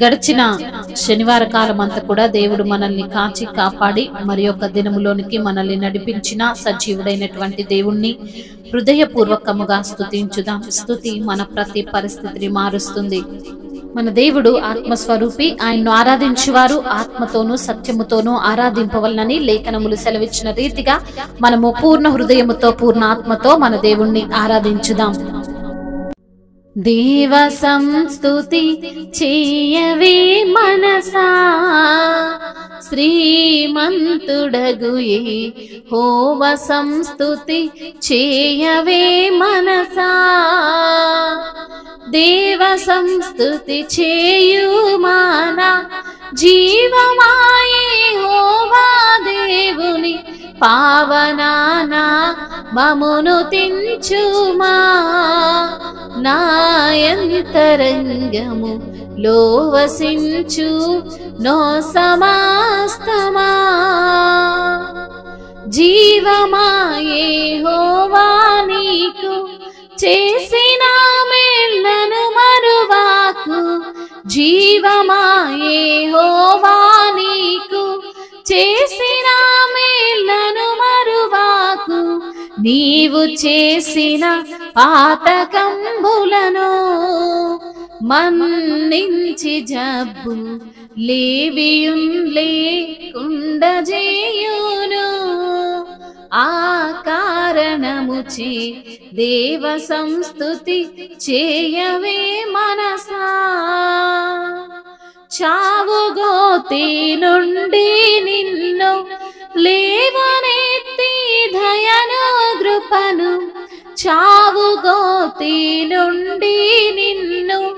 గడిచిన శనివార కాలం అంతా కూడా దేవుడు మనల్ని కాచి కాపాడి మరి యొక్క దినములోనికి మనల్ని నడిపించిన సజీవుడైనటువంటి దేవుణ్ణి హృదయపూర్వకముగా స్తుతించుదాం. స్తుతి మన ప్రతి పరిస్థితిని మారుస్తుంది. మన దేవుడు ఆత్మస్వరూపి. ఆయన్ను ఆరాధించువారు ఆత్మతోనూ సత్యముతోనూ ఆరాధింపవలనని లేఖనములు సెలవిచ్చిన రీతిగా మనము పూర్ణ హృదయముతో పూర్ణ ఆత్మతో మన దేవుణ్ణి ఆరాధించుదాం. దేవ సంస్తుతి చేయవే మనసా, శ్రీమంతుడగు యెహోవ సంస్తుతి చేయవే మనసా. దేవ సంస్తుతి చేయుమాన జీవమాయే యెహోవా దేవుని పావనానా మమును తించుమా. నాయంతరంగము లోవసించు నో సమస్తమా. జీవమాయే యెహోవా నీకు చేసిన మేళ్ళను మరువాకు. జీవమాయే యెహోవా నీకు చేసిన మేళ్ళను మరువాకు. నీవు చేసిన పాతకంబులను మన్నించి జబ్బు లేవియున్ లేకుండజేయును. ఆ కారణముచే దేవ సంస్తుతి చేయవే మనసా. చావుగోతి నుండి నిన్ను లేవనెత్తి దయను కృపను. చావుగోతి నుండి నిన్ను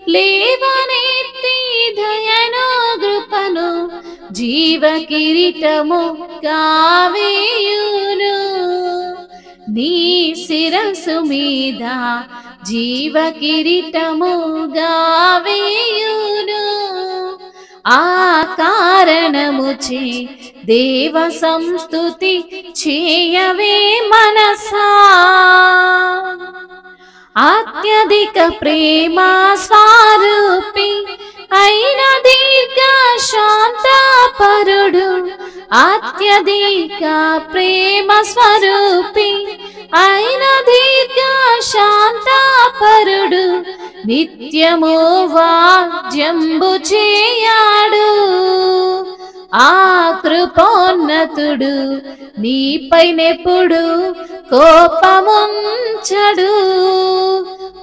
లేవనెత్తి దయను కృపను. జీవ కిరీటము కావేయును నీ శిరస్సు మీద. జీవ కిరీటము గావేయును. ఆ కారణముచే దేవ సంస్తుతి చేయవే మనసా. అత్యధిక ప్రేమ స్వరూపి అయిన దీర్ఘ శాంతపరుడు. అత్యధిక ప్రేమ స్వరూపి అయిన దీర్ఘ శాంతపరుడు. నిత్యము వాద్యంబు చేయాడు. ఆ కృపోన్నతుడు నీపైనెప్పుడు కోపముంచడు.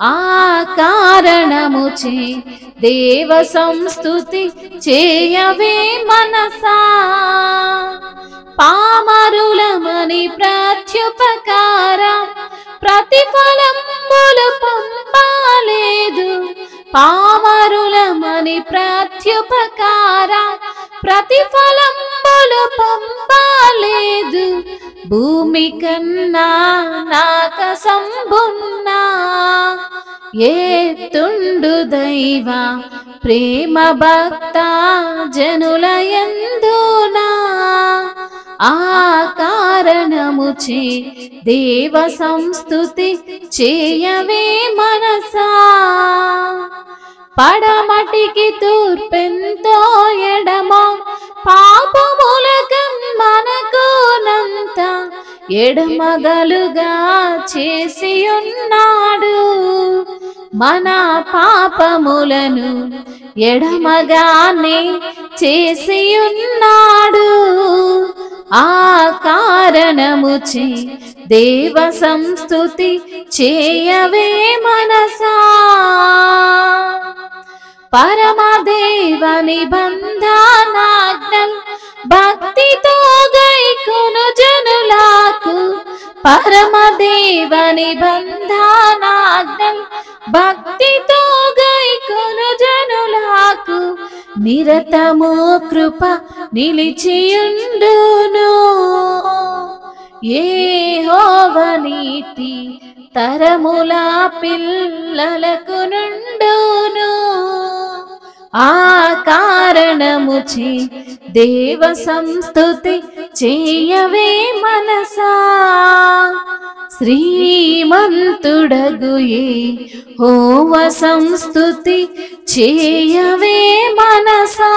ఆ కారణముచే దేవ సంస్తుతి చేయవే మనసా. పామరులమని ప్రత్యుపకార ప్రతిఫలంబులు పంపలేదు. పామరులమని ప్రత్యుపకార ప్రతిఫలంబులు పంపలేదు. భూమి కన్నా నాక సంబున్నా ఏతుండు దైవ ప్రేమ భక్త జనుల యందునా. ఆ కారణముచే దేవ సంస్తుతి చేయవే మనసా. పడమటికి తూర్పెంతో ఎడమో పాపములకం మనకునంత ఎడమగలుగా చేసి ఉన్నాడు. మన పాపములను ఎడమగానే చేసి ఉన్నాడు. ఆ కారణముచే దేవ సంస్తుతి చేయవే మనసా. పరమదేవ నిబంధనాజ్ఞల్ భక్తితో గైకొను జనులకు. పరమదేవ నిబంధనాజ్ఞల్ భక్తితో గైకొను జనులకు. నిరతము కృప నిలిచియుండును. యెహోవ నీతి తరముల పిల్లలకు నుండును. ఆ కారణముచే దేవ సంస్తుతి చేయవే మనసా. శ్రీమంతుడగు యెహోవా సంస్తుతి చేయవే మనసా,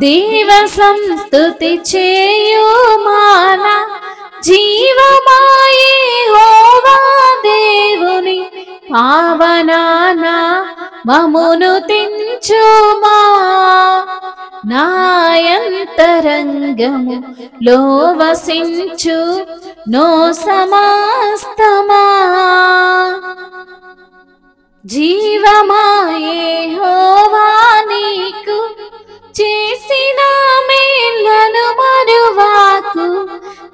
దేవ సంస్తుతి చేయు మన జీవమాయే యెహోవా దేవుని పావనాన మమును తెంచుమా, నాయంతరంగము లో వసించు నో సమస్తమా, జీవమాయే యెహోవా నీకు చేసిన మేళ్లను మరువాకు,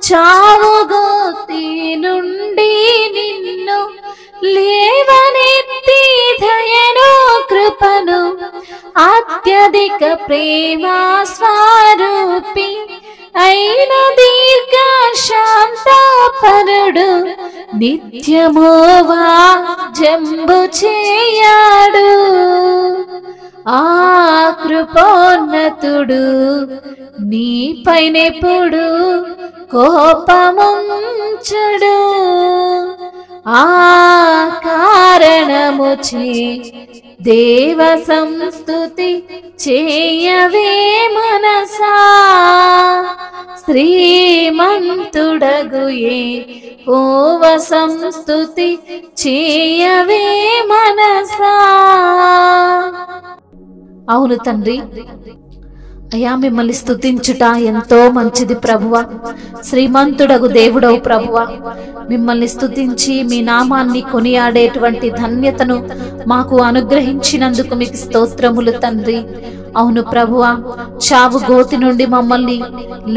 చావుగోతి నుండి నిన్ను లేవనెత్తి దయను కృపను అత్యధిక ప్రేమ స్వరూపి అయిన దీర్ఘ శాంతపరుడు నిత్యము వాజంబు చేయాడు, ఆ కృపోన్నతుడు నీపైనెప్పుడు కోపముంచడు, ఆ కారణముచే దేవ సంస్తుతి చేయవే మనసా, శ్రీమంతుడగు యెహోవా సంస్తుతి చేయవే మనసా. అవును తండ్రి, అయ్యా మిమ్మల్ని స్తుతించుట ఎంతో మంచిది ప్రభువా. శ్రీమంతుడగు దేవుడవు ప్రభువా, మిమ్మల్ని స్తుతించి మీ నామాన్ని కొనియాడేటువంటి ధన్యతను మాకు అనుగ్రహించినందుకు మీకు స్తోత్రములు తండ్రి. అవును ప్రభువా, చావు గోతి నుండి మమ్మల్ని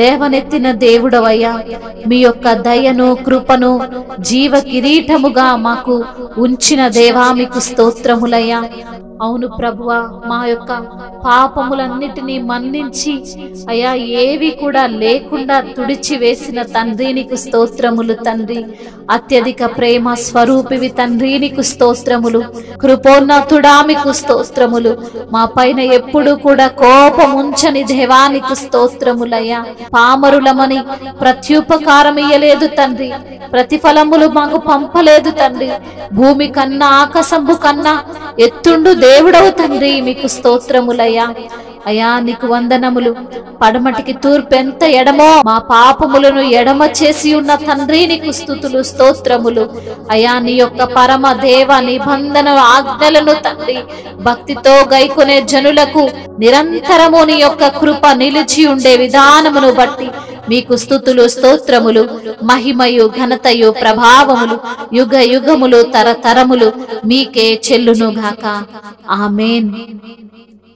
లేవనెత్తిన దేవుడవయ్యా, మీ యొక్క దయను కృపను జీవ కిరీటముగా మాకు ఉంచిన దేవా మీకు స్తోత్రములయ్యా. అవును ప్రభువా, మా యొక్క పాపములన్నిటినీ మన్నించి అయ్యా ఏవి కూడా లేకుండా తుడిచి వేసిన తండ్రి నీకు స్తోత్రములు తండ్రి. అత్యధిక ప్రేమ స్వరూపివి తండ్రి నీకు స్తోత్రములు. కృపోన్నతుడా మీకు స్తోత్రములు. మా పైన ఎప్పుడు కూడా కోపముంచని దేవానికి స్తోత్రములయ్యా. పామరులమని ప్రత్యుపకారం ఇయ్యలేదు తండ్రి, ప్రతిఫలములు మాకు పంపలేదు తండ్రి. భూమి కన్నా ఆకాశంబు కన్నా ఎత్తుండు దేవుడవు తండ్రి మీకు స్తోత్రములయ్యా. అయ్యా నీకు వందనములు. పడమటికి తూర్పు ఎంత ఎడమో మా పాపములను ఎడమ చేసి ఉన్న తండ్రి నీకు స్తుతులు స్తోత్రములు. అయ్యా నీ యొక్క పరమ దేవ నిబంధన ఆజ్ఞలను తండ్రి భక్తితో గైకొనే జనులకు నిరంతరము నీ యొక్క కృప నిలిచి ఉండే విధానమును బట్టి మీకు స్తుతులు స్తోత్రములు. మహిమయు ఘనతయు ప్రభావములు యుగ యుగములు తరతరములు మీకే చెల్లును గాక. ఆమేన్.